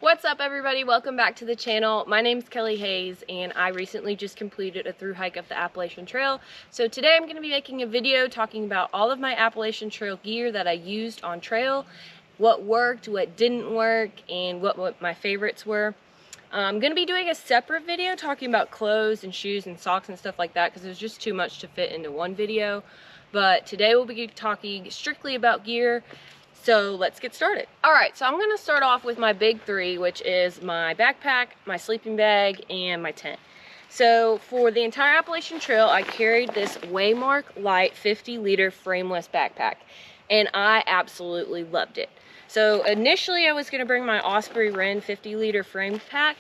What's up everybody, welcome back to the channel. My name's Kelly Hayes and I recently just completed a through hike of the Appalachian Trail. So today I'm going to be making a video talking about all of my Appalachian Trail gear that I used on trail, what worked, what didn't work, and what my favorites were. I'm going to be doing a separate video talking about clothes and shoes and socks and stuff like that because there's just too much to fit into one video. But today we'll be talking strictly about gear. So let's get started. Alright, so I'm going to start off with my big three, which is my backpack, my sleeping bag, and my tent. So for the entire Appalachian Trail, I carried this Waymark Light 50-liter frameless backpack, and I absolutely loved it. So initially I was going to bring my Osprey Wren 50-liter frame pack,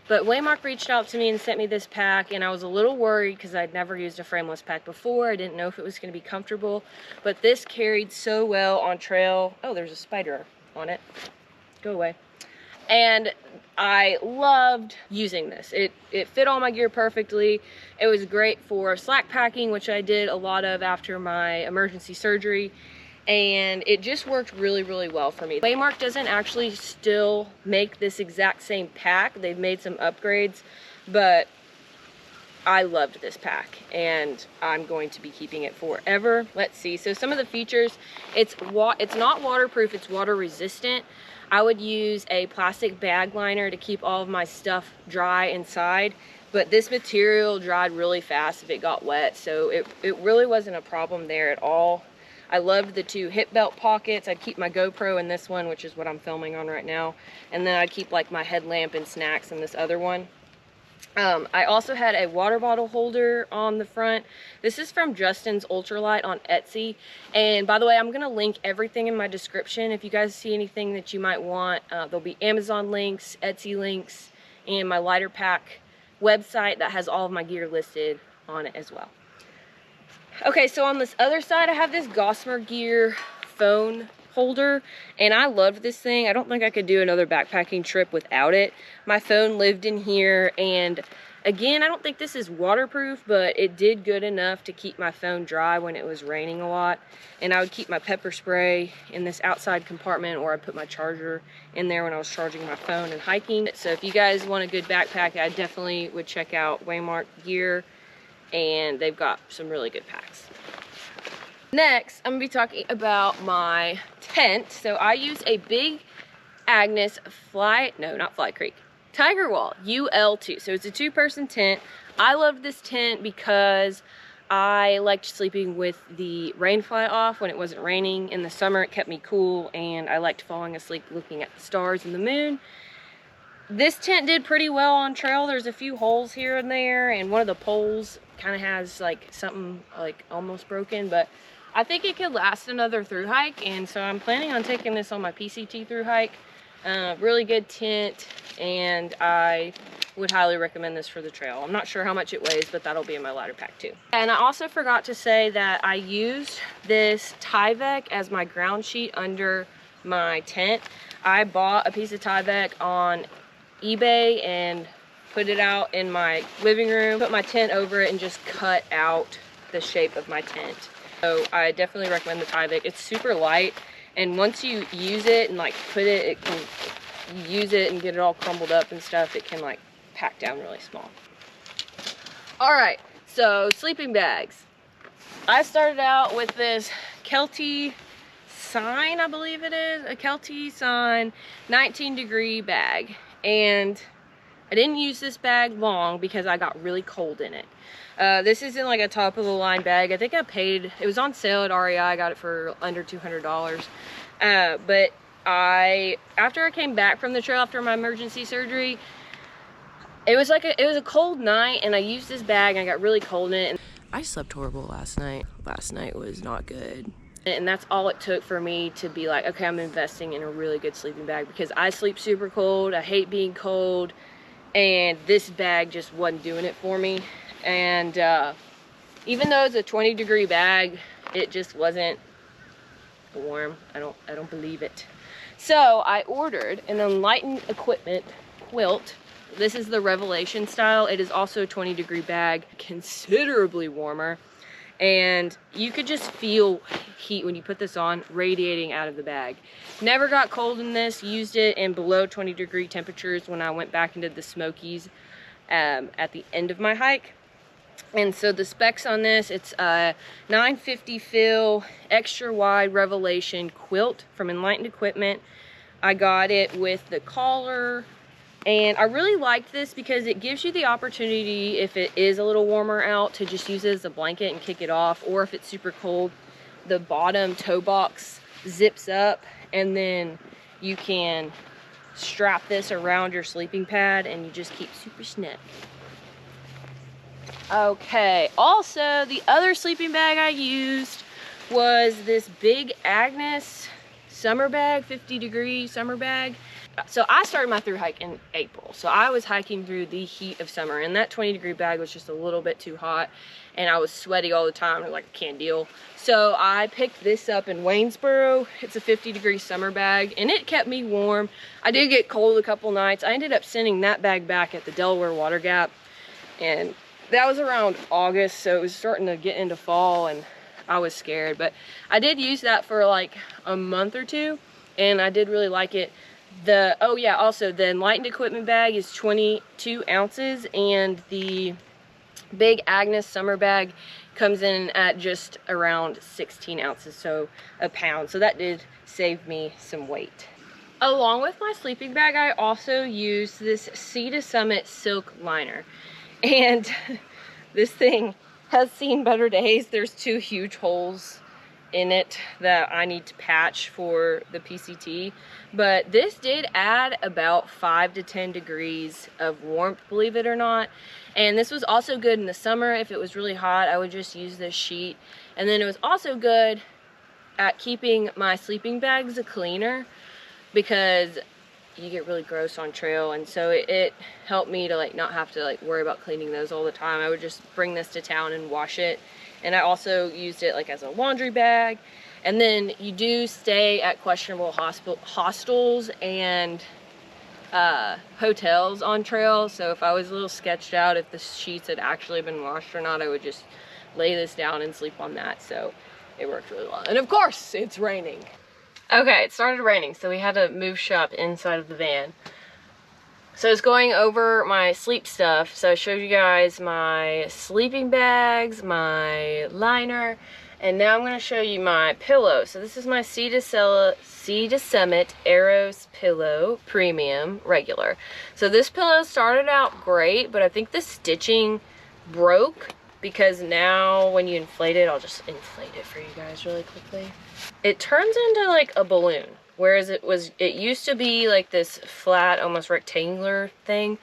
but Waymark reached out to me and sent me this pack, and I was a little worried because I'd never used a frameless pack before. I didn't know if it was going to be comfortable, but this carried so well on trail. Oh, there's a spider on it. Go away. And I loved using this. It fit all my gear perfectly. It was great for slack packing, which I did a lot of after my emergency surgery. And it just worked really well for me. Waymark doesn't actually still make this exact same pack. They've made some upgrades, but I loved this pack and I'm going to be keeping it forever. Let's see, so some of the features, it's not waterproof, it's water resistant. I would use a plastic bag liner to keep all of my stuff dry inside, but this material dried really fast if it got wet, so it really wasn't a problem there at all. I loved the two hip belt pockets. I'd keep my GoPro in this one, which is what I'm filming on right now. And then I'd keep like my headlamp and snacks in this other one. I also had a water bottle holder on the front. This is from Justin's Ultralight on Etsy. And by the way, I'm going to link everything in my description. If you guys see anything that you might want, there'll be Amazon links, Etsy links, and my lighter pack website that has all of my gear listed on it as well. Okay, so on this other side, I have this Gossamer Gear phone holder, and I loved this thing. I don't think I could do another backpacking trip without it. My phone lived in here, and again, I don't think this is waterproof, but it did good enough to keep my phone dry when it was raining a lot. And I would keep my pepper spray in this outside compartment, or I'd put my charger in there when I was charging my phone and hiking. So if you guys want a good backpack, I definitely would check out Waymark Gear. And they've got some really good packs. Next, I'm gonna be talking about my tent. So I use a big Agnes Tiger Wall UL2. So it's a 2-person tent. I loved this tent because I liked sleeping with the rain fly off when it wasn't raining. In the summer, it kept me cool, and I liked falling asleep looking at the stars and the moon. This tent did pretty well on trail. There's a few holes here and there, and one of the poles kind of has like something like almost broken, but I think it could last another through hike, and so I'm planning on taking this on my PCT through hike. Really good tent, and I would highly recommend this for the trail. I'm not sure how much it weighs, but that'll be in my lighter pack too. And I also forgot to say that I used this Tyvek as my ground sheet under my tent. I bought a piece of Tyvek on eBay and put it out in my living room, put my tent over it, and just cut out the shape of my tent. So I definitely recommend the Tyvek. It's super light, and once you use it and like you use it and get it all crumbled up and stuff, it can like pack down really small. Alright, so sleeping bags. I started out with this Kelty Sign, I believe it is, a Kelty Sign 19-degree bag. And I didn't use this bag long because I got really cold in it. This isn't like a top of the line bag. I think I paid, it was on sale at REI. I got it for under $200. But after I came back from the trail after my emergency surgery, it was a cold night, and I used this bag and I got really cold in it. And I slept horrible last night. Last night was not good. And that's all it took for me to be like, okay, I'm investing in a really good sleeping bag, because I sleep super cold. I hate being cold, and this bag just wasn't doing it for me. And even though it's a 20-degree bag, it just wasn't warm. I don't believe it. So I ordered an Enlightened Equipment quilt. This is the Revelation style. It is also a 20-degree bag, considerably warmer. and you could just feel heat when you put this on radiating out of the bag. Never got cold in this. Used it in below 20-degree temperatures when I went back into the Smokies at the end of my hike. And so the specs on this, it's a 950 fill extra wide Revelation quilt from Enlightened Equipment. I got it with the collar, and I really liked this because it gives you the opportunity, if it is a little warmer out, to just use it as a blanket and kick it off, or if it's super cold, the bottom toe box zips up, and then you can strap this around your sleeping pad and you just keep super snug. Okay, also the other sleeping bag I used was this big Agnes summer bag, 50-degree summer bag. So I started my through hike in April, so I was hiking through the heat of summer, and that 20-degree bag was just a little bit too hot, and I was sweaty all the time. I was like, I can't deal. So I picked this up in Waynesboro. It's a 50-degree summer bag, and it kept me warm. I did get cold a couple nights. I ended up sending that bag back at the Delaware Water Gap, and that was around August, so it was starting to get into fall, and I was scared. But I did use that for like a month or two, and I did really like it. Oh yeah, also the Enlightened Equipment bag is 22 ounces, and the big Agnes summer bag comes in at just around 16 ounces, so a pound. So that did save me some weight. Along with my sleeping bag, I also used this Sea to Summit silk liner. And this thing has seen better days. There's 2 huge holes in it that I need to patch for the PCT, but this did add about 5 to 10 degrees of warmth, believe it or not. And this was also good in the summer. If it was really hot, I would just use this sheet. And then it was also good at keeping my sleeping bags cleaner, because you get really gross on trail, and so it helped me to like not have to like worry about cleaning those all the time. I would just bring this to town and wash it. And I also used it like as a laundry bag. And then you do stay at questionable hostels and hotels on trail, so if I was a little sketched out if the sheets had actually been washed or not, I would just lay this down and sleep on that. So it worked really well. And of course it's raining. Okay, it started raining, so we had to move shop inside of the van. So I was going over my sleep stuff. So I showed you guys my sleeping bags, my liner, and now I'm going to show you my pillow. So this is my Sea to Summit Eros Pillow Premium Regular. So this pillow started out great, but I think the stitching broke, because now when you inflate it, I'll just inflate it for you guys really quickly. It turns into like a balloon, whereas it used to be like this flat, almost rectangular thing.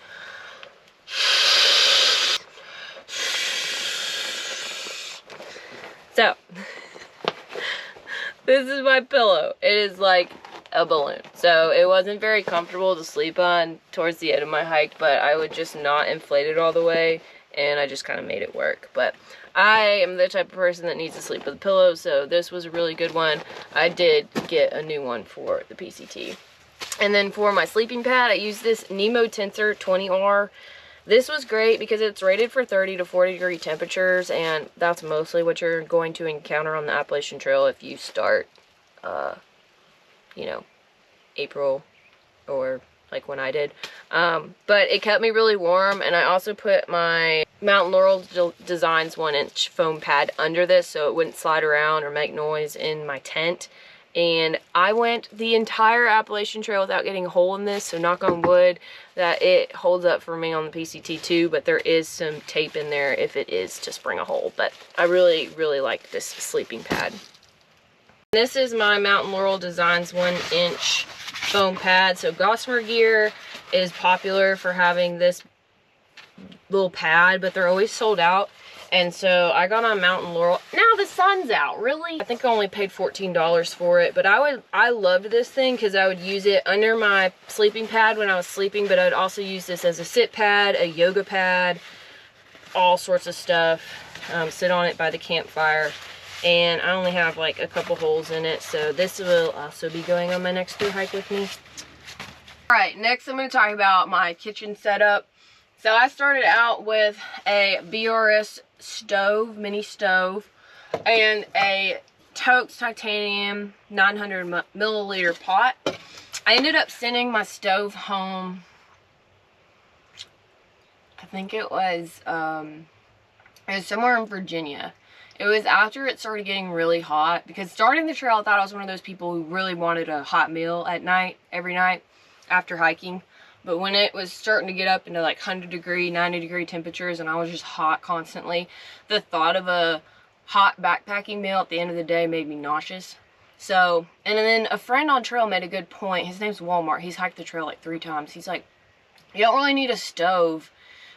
So this is my pillow. It is like a balloon. So it wasn't very comfortable to sleep on towards the end of my hike, but I would just not inflate it all the way, and I just kind of made it work. But I am the type of person that needs to sleep with a pillow, so this was a really good one. I did get a new one for the PCT. And then for my sleeping pad, I used this Nemo Tensor 20R. This was great because it's rated for 30 to 40 degree temperatures, and that's mostly what you're going to encounter on the Appalachian Trail if you start, you know, April or like when I did. But it kept me really warm, and I also put my Mountain Laurel Designs 1-inch foam pad under this so it wouldn't slide around or make noise in my tent. And I went the entire Appalachian Trail without getting a hole in this, so knock on wood that it holds up for me on the PCT too, but there is some tape in there if it is to spring a hole. But I really, really like this sleeping pad. This is my Mountain Laurel Designs 1-inch foam pad. So Gossamer Gear is popular for having this little pad, but they're always sold out. And so I got on Mountain Laurel. Now the sun's out, really? I think I only paid $14 for it, but I loved this thing because I would use it under my sleeping pad when I was sleeping, but I'd also use this as a sit pad, a yoga pad, all sorts of stuff. Sit on it by the campfire. And I only have like a couple holes in it, so this will also be going on my next through hike with me. Alright, next I'm going to talk about my kitchen setup. So I started out with a BRS stove, mini stove. and a Toaks titanium 900 milliliter pot. I ended up sending my stove home. I think it was somewhere in Virginia. It was after it started getting really hot, because starting the trail, I thought I was one of those people who really wanted a hot meal at night, every night after hiking. But when it was starting to get up into like 100-degree, 90-degree temperatures, and I was just hot constantly, the thought of a hot backpacking meal at the end of the day made me nauseous. So, and then a friend on trail made a good point. His name's Walmart. He's hiked the trail like 3 times. He's like, you don't really need a stove,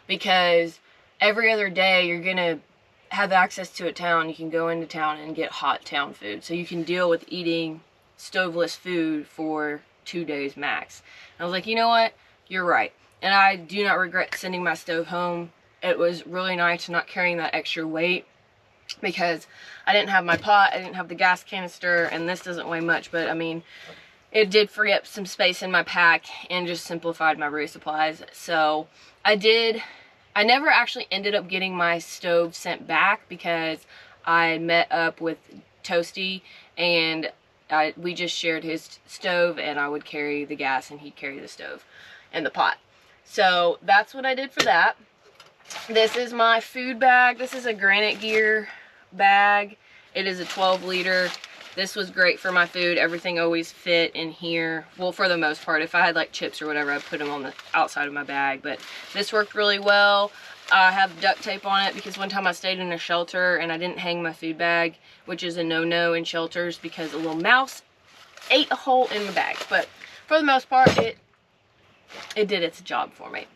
because every other day you're gonna have access to a town. You can go into town and get hot town food, so you can deal with eating stoveless food for 2 days max. And I was like, you know what, you're right. And I do not regret sending my stove home. It was really nice not carrying that extra weight, because I didn't have my pot, I didn't have the gas canister, and this doesn't weigh much, but I mean, it did free up some space in my pack and just simplified my resupplies. So I never actually ended up getting my stove sent back, because I met up with Toasty, and we just shared his stove, and I would carry the gas and he'd carry the stove and the pot. So that's what I did for that. This is my food bag. This is a Granite Gear bag. It is a 12-liter. This was great for my food. Everything always fit in here. Well, for the most part. If I had like chips or whatever, I'd put them on the outside of my bag. But this worked really well. I have duct tape on it, because one time I stayed in a shelter and I didn't hang my food bag, which is a no-no in shelters, because a little mouse ate a hole in the bag. But for the most part, it did its job for me.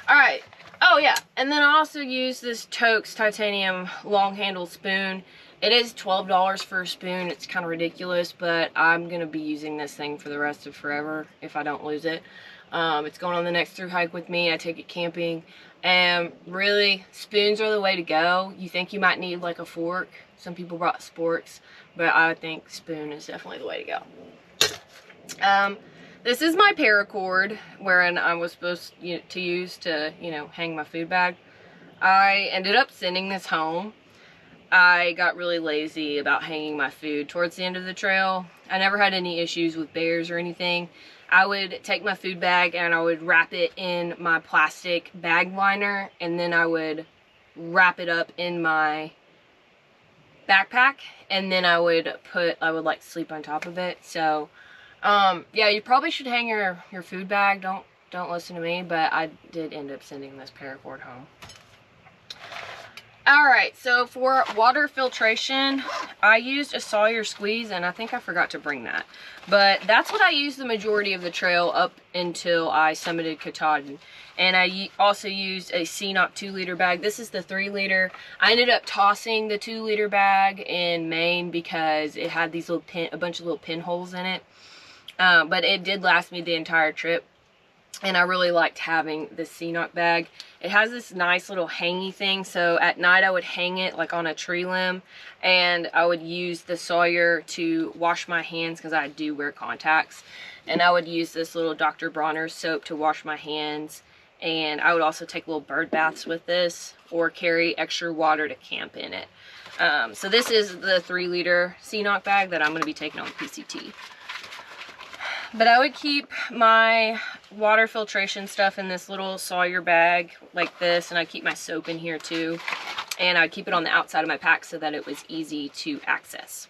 Alright. Oh yeah, and then I also use this Toaks titanium long handle spoon. It is $12 for a spoon. It's kind of ridiculous, but I'm going to be using this thing for the rest of forever if I don't lose it. It's going on the next through hike with me. I take it camping, and really, spoons are the way to go. You think you might need like a fork. Some people brought sporks, but I think spoon is definitely the way to go. This is my paracord, wherein I was supposed to use to, hang my food bag. I ended up sending this home. I got really lazy about hanging my food towards the end of the trail. I never had any issues with bears or anything. I would take my food bag and I would wrap it in my plastic bag liner, and then I would wrap it up in my backpack, and then I would like sleep on top of it. So yeah, you probably should hang your food bag. Don't listen to me, but I did end up sending this paracord home. Alright, so for water filtration, I used a Sawyer squeeze, and I think I forgot to bring that. But that's what I used the majority of the trail up until I summited Katahdin. And I also used a CNOC 2-liter bag. This is the 3-liter. I ended up tossing the 2-liter bag in Maine because it had these a bunch of little pinholes in it. But it did last me the entire trip. And I really liked having this CNOC bag. It has this nice little hangy thing, so at night I would hang it like on a tree limb, and I would use the Sawyer to wash my hands, because I do wear contacts, and I would use this little Dr. Bronner's soap to wash my hands, and I would also take little bird baths with this, or carry extra water to camp in it. So this is the 3-liter CNOC bag that I'm going to be taking on the PCT. But I would keep my water filtration stuff in this little Sawyer bag like this, and I'd keep my soap in here too. And I'd keep it on the outside of my pack so that it was easy to access.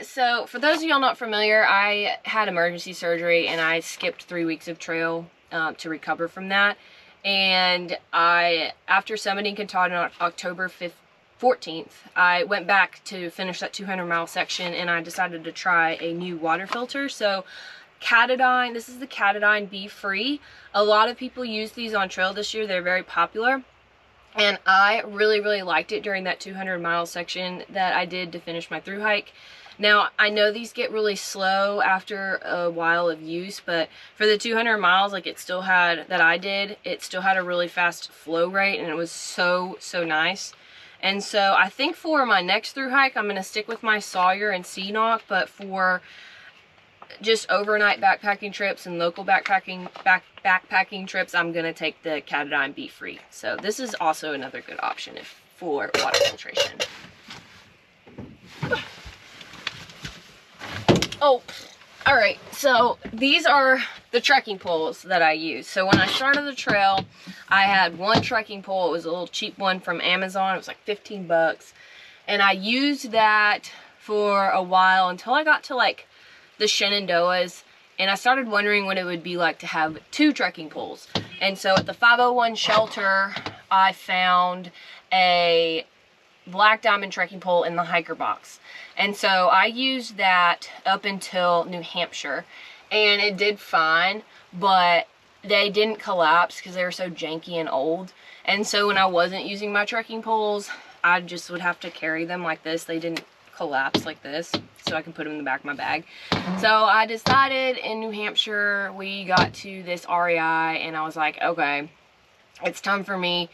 So for those of y'all not familiar, I had emergency surgery and I skipped 3 weeks of trail to recover from that. And after summiting Katahdin on October 14th, I went back to finish that 200-mile section, and I decided to try a new water filter. So Katadyn, this is the Katadyn Be Free. A lot of people use these on trail this year. They're very popular, and I really, really liked it during that 200-mile section that I did to finish my through hike. Now, I know these get really slow after a while of use, but for the 200 miles, like it still had a really fast flow rate, and it was so, so nice. And so I think for my next through hike, I'm going to stick with my Sawyer and CNOC, but for just overnight backpacking trips and local backpacking trips, I'm going to take the Katadyn Be Free. So this is also another good option for water filtration. Oh, all right, so these are the trekking poles that I use. So when I started the trail, I had one trekking pole. It was a little cheap one from Amazon. It was like 15 bucks. And I used that for a while until I got to like the Shenandoahs. And I started wondering what it would be like to have 2 trekking poles. And so at the 501 shelter, I found a black diamond trekking pole in the hiker box. And so I used that up until New Hampshire, and it did fine, but they didn't collapse because they were so janky and old. And so when I wasn't using my trekking poles, I just would have to carry them like this. They didn't collapse like this, so I can put them in the back of my bag. So I decided in New Hampshire, we got to this REI, and I was like, okay, it's time for me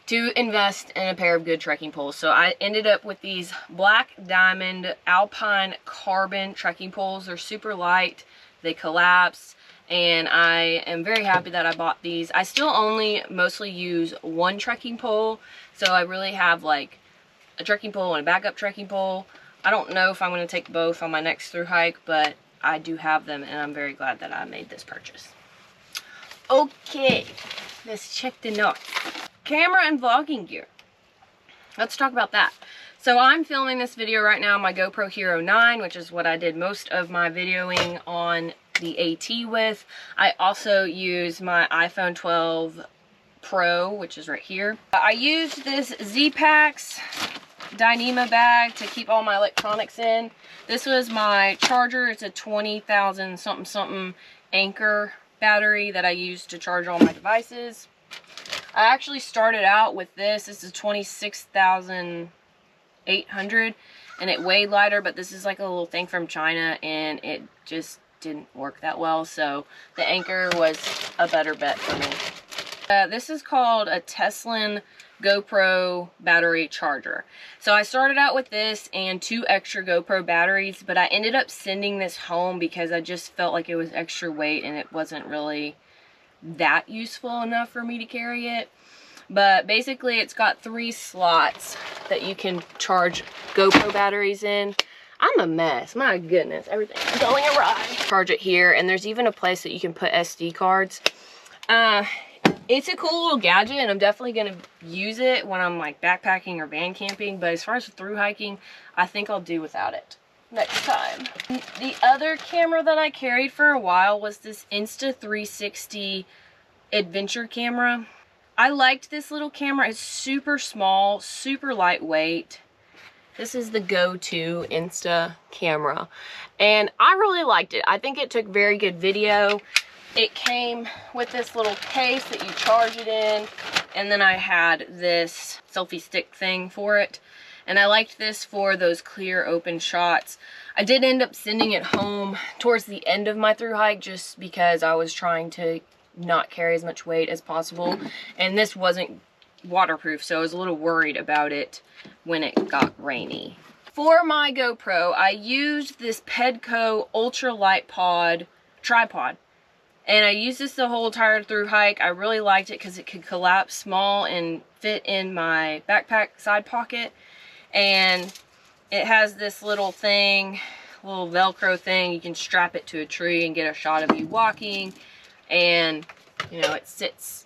to invest in a pair of good trekking poles. So I ended up with these black diamond Alpine carbon trekking poles. They're super light, they collapse, and I am very happy that I bought these. I still only mostly use one trekking pole, so I really have like a trekking pole and a backup trekking pole. I don't know if I'm going to take both on my next through hike, but I do have them, and I'm very glad that I made this purchase. Okay, let's check the notes. Camera and vlogging gear. Let's talk about that. So I'm filming this video right now on my GoPro Hero 9, which is what I did most of my videoing on the AT with. I also use my iPhone 12 Pro, which is right here. I used this Z-Packs Dyneema bag to keep all my electronics in. This was my charger. It's a 20,000 something something Anchor battery that I use to charge all my devices. I actually started out with this. This is 26,800 and it weighed lighter, but this is like a little thing from China and it just didn't work that well, so the Anchor was a better bet for me. This is called a Tesla GoPro battery charger. So I started out with this and 2 extra GoPro batteries, but I ended up sending this home because I just felt like it was extra weight and it wasn't really that useful enough for me to carry it. But basically it's got 3 slots that you can charge GoPro batteries in. I'm a mess, my goodness, everything's going awry. Charge it here, and there's even a place that you can put SD cards. It's a cool little gadget, and I'm definitely gonna use it when I'm like backpacking or van camping, but as far as through hiking, I think I'll do without it next time. The other camera that I carried for a while was this Insta360 adventure camera. I liked this little camera. It's super small, super lightweight. This is the go-to Insta camera, and I really liked it. I think it took very good video. It came with this little case that you charge it in, and then I had this selfie stick thing for it. And I liked this for those clear open shots. I did end up sending it home towards the end of my through hike just because I was trying to not carry as much weight as possible. And this wasn't waterproof, so I was a little worried about it when it got rainy. For my GoPro, I used this Pedco Ultralight Pod tripod. And I used this the whole entire through hike. I really liked it because it could collapse small and fit in my backpack side pocket. And it has this little thing, little Velcro thing. You can strap it to a tree and get a shot of you walking. And, you know, it sits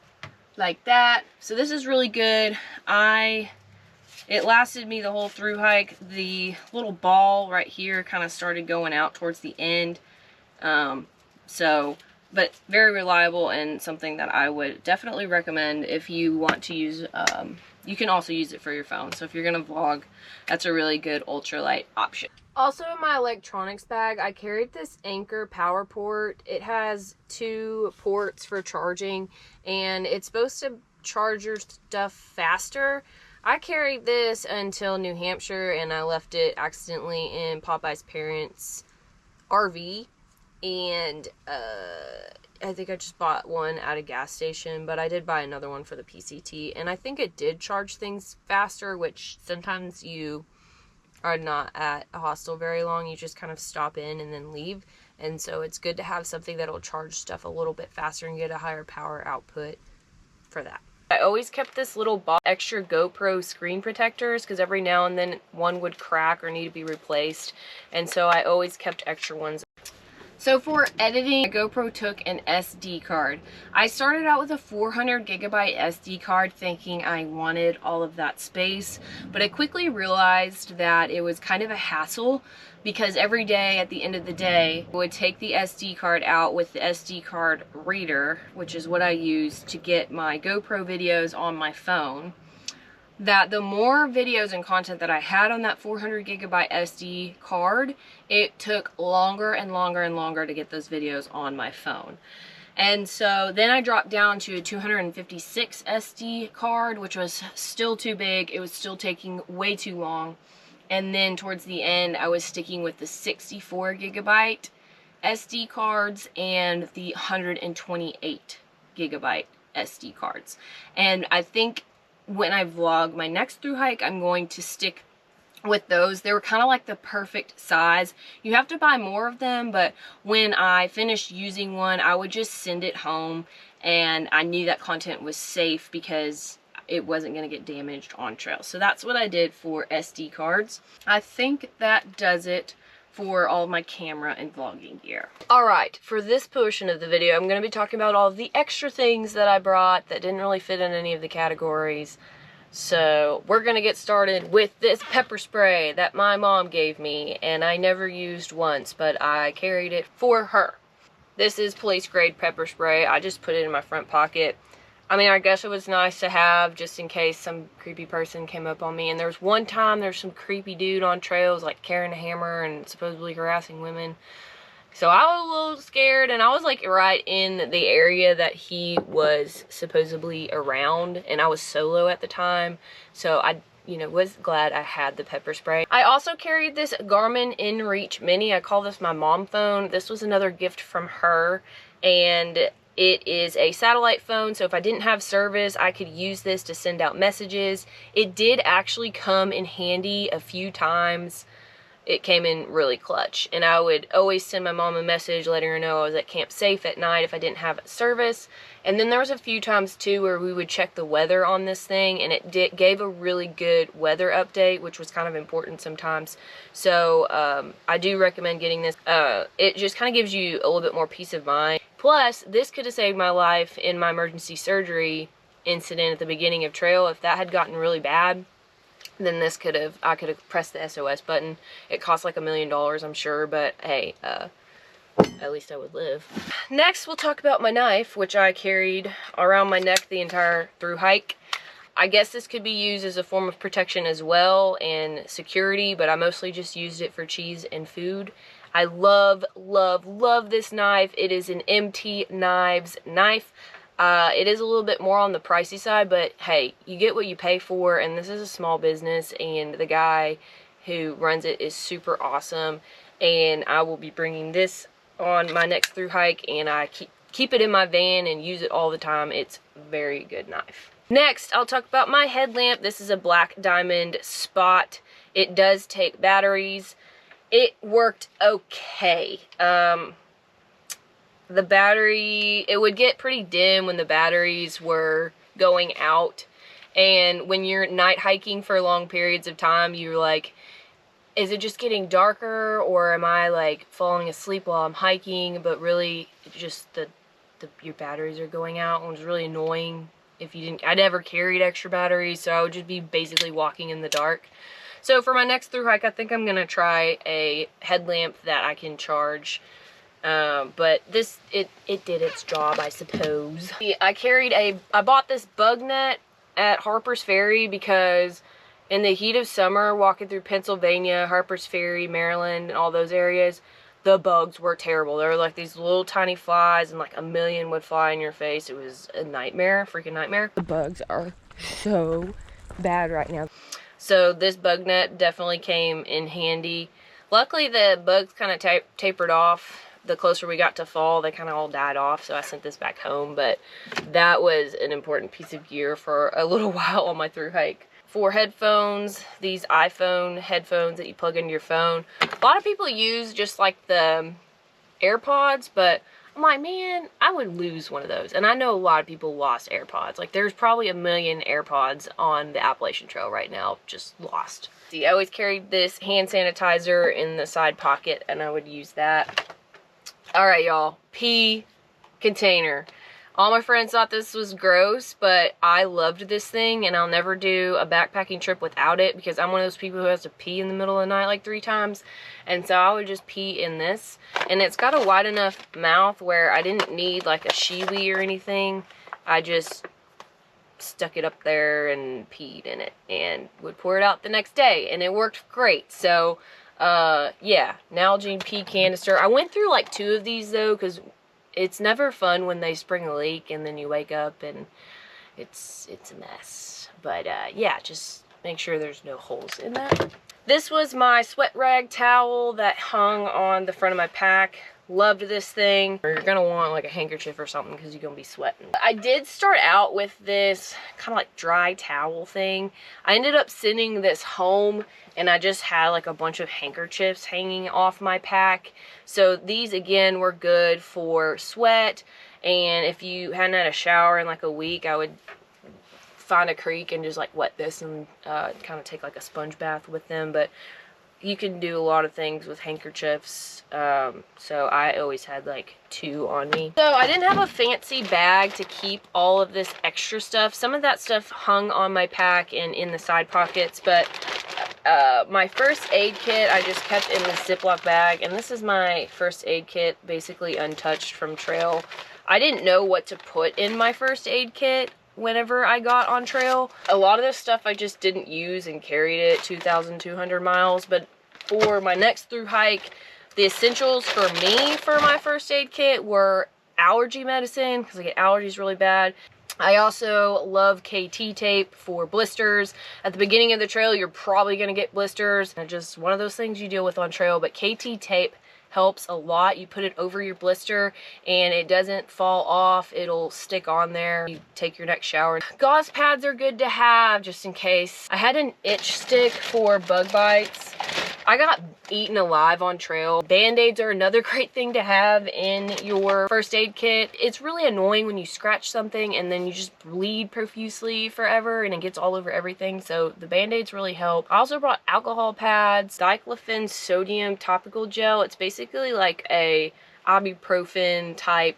like that. So this is really good. It lasted me the whole through hike. The little ball right here kind of started going out towards the end. But very reliable and something that I would definitely recommend if you want to use. You can also use it for your phone. So if you're going to vlog, that's a really good ultralight option. Also in my electronics bag, I carried this Anchor power port. It has 2 ports for charging, and it's supposed to charge your stuff faster. I carried this until New Hampshire, and I left it accidentally in Popeye's parents' RV. And I think I just bought one at a gas station, but I did buy another one for the PCT, and I think it did charge things faster, which sometimes you are not at a hostel very long. You just kind of stop in and then leave, and so it's good to have something that'll charge stuff a little bit faster and get a higher power output for that. I always kept this little box extra GoPro screen protectors because every now and then one would crack or need to be replaced, and so I always kept extra ones. So for editing, my GoPro took an SD card. I started out with a 400 gigabyte SD card thinking I wanted all of that space, but I quickly realized that it was kind of a hassle because every day at the end of the day, I would take the SD card out with the SD card reader, which is what I use to get my GoPro videos on my phone. That the more videos and content that I had on that 400 gigabyte SD card, it took longer and longer and longer to get those videos on my phone. And so then I dropped down to a 256 SD card, which was still too big. It was still taking way too long. And then towards the end, I was sticking with the 64 gigabyte SD cards and the 128 gigabyte SD cards. And I think when I vlog my next through hike, I'm going to stick with those. They were kind of like the perfect size. You have to buy more of them, but when I finished using one, I would just send it home, and I knew that content was safe because it wasn't going to get damaged on trail. So that's what I did for SD cards. I think that does it for all of my camera and vlogging gear. Alright, for this portion of the video, I'm going to be talking about all of the extra things that I brought that didn't really fit in any of the categories. So we're going to get started with this pepper spray that my mom gave me, and I never used once, but I carried it for her. This is police grade pepper spray. I just put it in my front pocket. I mean, I guess it was nice to have just in case some creepy person came up on me. And there was one time there's some creepy dude on trails like carrying a hammer and supposedly harassing women. So I was a little scared, and I was like right in the area that he was supposedly around, and I was solo at the time. So I, was glad I had the pepper spray. I also carried this Garmin InReach Mini. I call this my mom phone. This was another gift from her, and it is a satellite phone, so if I didn't have service, I could use this to send out messages. It did actually come in handy a few times. It came in really clutch, and I would always send my mom a message letting her know I was at camp safe at night if I didn't have service. And then there was a few times too where we would check the weather on this thing, and it gave a really good weather update, which was kind of important sometimes. So I do recommend getting this. It just kind of gives you a little bit more peace of mind. Plus, this could have saved my life in my emergency surgery incident at the beginning of trail. If that had gotten really bad, then I could have pressed the SOS button. It cost like $1 million, I'm sure, but hey, at least I would live. Next, we'll talk about my knife, which I carried around my neck the entire through hike. I guess this could be used as a form of protection as well and security, but I mostly just used it for cheese and food. I love, love, love this knife. It is an MT Knives knife. It is a little bit more on the pricey side, but hey, you get what you pay for, and this is a small business, and the guy who runs it is super awesome, and I will be bringing this on my next through hike, and I keep it in my van and use it all the time. It's a very good knife. Next, I'll talk about my headlamp. This is a Black Diamond Spot. It does take batteries. It worked okay. The battery, it would get pretty dim when the batteries were going out, and when you're night hiking for long periods of time, you're like, is it just getting darker, or am I like falling asleep while I'm hiking? But really, just your batteries are going out, and it was really annoying if you didn't. I never carried extra batteries, so I would just be basically walking in the dark. So for my next through hike, I think I'm gonna try a headlamp that I can charge. But this, it did its job, I suppose. I bought this bug net at Harper's Ferry because in the heat of summer, walking through Pennsylvania, Harper's Ferry, Maryland, and all those areas, the bugs were terrible. They were like these little tiny flies, and like a million would fly in your face. It was a nightmare, freaking nightmare. The bugs are so bad right now. So this bug net definitely came in handy. Luckily, the bugs kind of tapered off. The closer we got to fall, they kind of all died off, so I sent this back home. But that was an important piece of gear for a little while on my through hike. For headphones, these iPhone headphones that you plug into your phone. A lot of people use just like the AirPods, but I'm like, man, I would lose one of those. And I know a lot of people lost AirPods. Like, there's probably 1 million AirPods on the Appalachian Trail right now, just lost. See, I always carried this hand sanitizer in the side pocket, and I would use that. All right, y'all, pee container. All my friends thought this was gross, but I loved this thing, and I'll never do a backpacking trip without it because I'm one of those people who has to pee in the middle of the night like 3 times. And so I would just pee in this. And it's got a wide enough mouth where I didn't need like a shiwi or anything. I just stuck it up there and peed in it and would pour it out the next day, and it worked great. So yeah, Nalgene pee canister. I went through like 2 of these though, because it's never fun when they spring a leak and then you wake up and it's a mess. But yeah, just make sure there's no holes in that. This was my sweat rag towel that hung on the front of my pack. Loved this thing. You're gonna want like a handkerchief or something because you're gonna be sweating. I did start out with this kind of like dry towel thing. I ended up sending this home and I just had like a bunch of handkerchiefs hanging off my pack. So these again were good for sweat, and if you hadn't had a shower in like a week, I would find a creek and just like wet this and kind of take like a sponge bath with them. But you can do a lot of things with handkerchiefs, so I always had like 2 on me. So I didn't have a fancy bag to keep all of this extra stuff. Some of that stuff hung on my pack and in the side pockets, but my first aid kit I just kept in this Ziploc bag, and this is my first aid kit, basically untouched from trail. I didn't know what to put in my first aid kit whenever I got on trail. A lot of this stuff I just didn't use and carried it 2,200 miles, but for my next through hike, the essentials for me for my first aid kit were allergy medicine, because I get allergies really bad. I also love KT tape for blisters. At the beginning of the trail, you're probably gonna get blisters. It's just one of those things you deal with on trail, but KT tape helps a lot. You put it over your blister and it doesn't fall off. It'll stick on there. You take your next shower. Gauze pads are good to have just in case. I had an itch stick for bug bites. I got eaten alive on trail. Band-aids are another great thing to have in your first aid kit. It's really annoying when you scratch something and then you just bleed profusely forever and it gets all over everything, so the Band-aids really help. I also brought alcohol pads, diclofenac sodium topical gel. It's basically like a ibuprofen type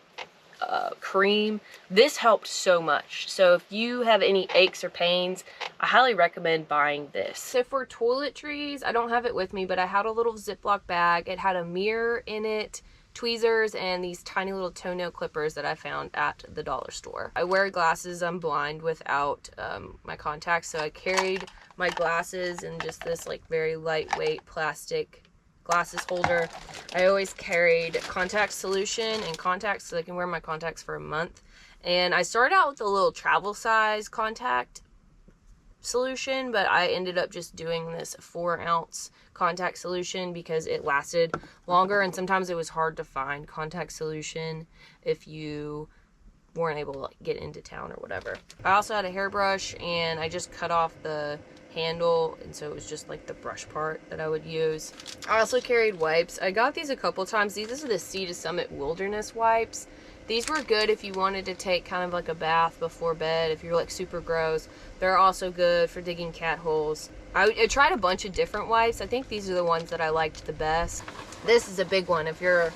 cream. This helped so much. So if you have any aches or pains, I highly recommend buying this. So for toiletries, I don't have it with me, but I had a little Ziploc bag. It had a mirror in it, tweezers, and these tiny little toenail clippers that I found at the dollar store. I wear glasses. I'm blind without my contacts, so I carried my glasses in just this like very lightweight plastic glasses holder. I always carried contact solution and contacts so I can wear my contacts for a month. And I started out with a little travel size contact solution, but I ended up just doing this 4-ounce contact solution because it lasted longer, and sometimes it was hard to find contact solution if you weren't able to like get into town or whatever. I also had a hairbrush, and I just cut off the handle, and so it was just like the brush part that I would use. I also carried wipes. I got these a couple times. These are the Sea to Summit Wilderness wipes. These were good if you wanted to take kind of like a bath before bed, if you're like super gross. They're also good for digging cat holes. I tried a bunch of different wipes. I think these are the ones that I liked the best. This is a big one if you're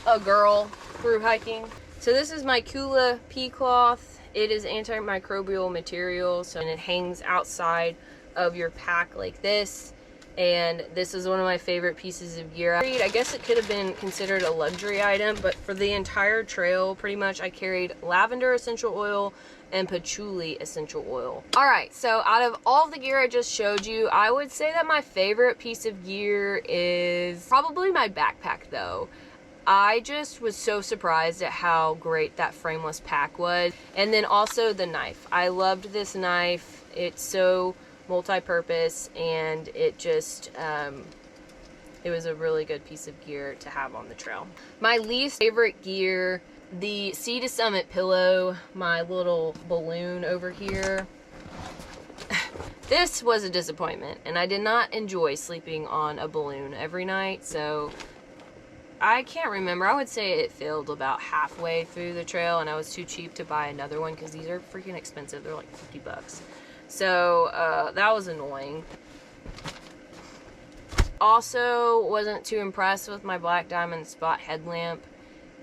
a girl through hiking. So this is my Kula pea cloth. It is antimicrobial material, so it hangs outside of your pack like this, and this is one of my favorite pieces of gear. I guess it could have been considered a luxury item, but for the entire trail pretty much I carried lavender essential oil and patchouli essential oil. All right, so out of all the gear I just showed you, I would say that my favorite piece of gear is probably my backpack though. I just was so surprised at how great that frameless pack was. And then also the knife. I loved this knife. It's so multi-purpose, and it just it was a really good piece of gear to have on the trail. My least favorite gear, the Sea to Summit pillow, my little balloon over here. This was a disappointment, and I did not enjoy sleeping on a balloon every night, so I can't remember. I would say it filled about halfway through the trail, and I was too cheap to buy another one because these are freaking expensive. They're like 50 bucks. So that was annoying. Also, wasn't too impressed with my black diamond spot headlamp.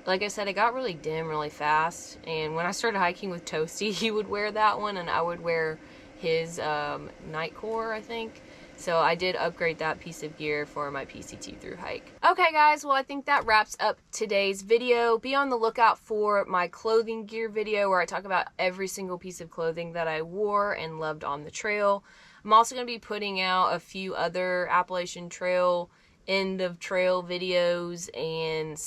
Like I said, it got really dim really fast, and when I started hiking with Toasty, he would wear that one, and I would wear his night core, I think. So I did upgrade that piece of gear for my PCT through hike. Okay guys, well I think that wraps up today's video. Be on the lookout for my clothing gear video where I talk about every single piece of clothing that I wore and loved on the trail. I'm also going to be putting out a few other Appalachian Trail end of trail videos and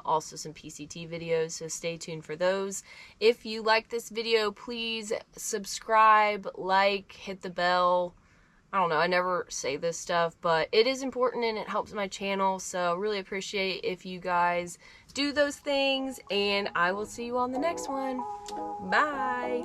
also some PCT videos, so stay tuned for those. If you like this video, please subscribe, like, hit the bell. I don't know, I never say this stuff, but it is important and it helps my channel, so really appreciate if you guys do those things, and I will see you on the next one. Bye!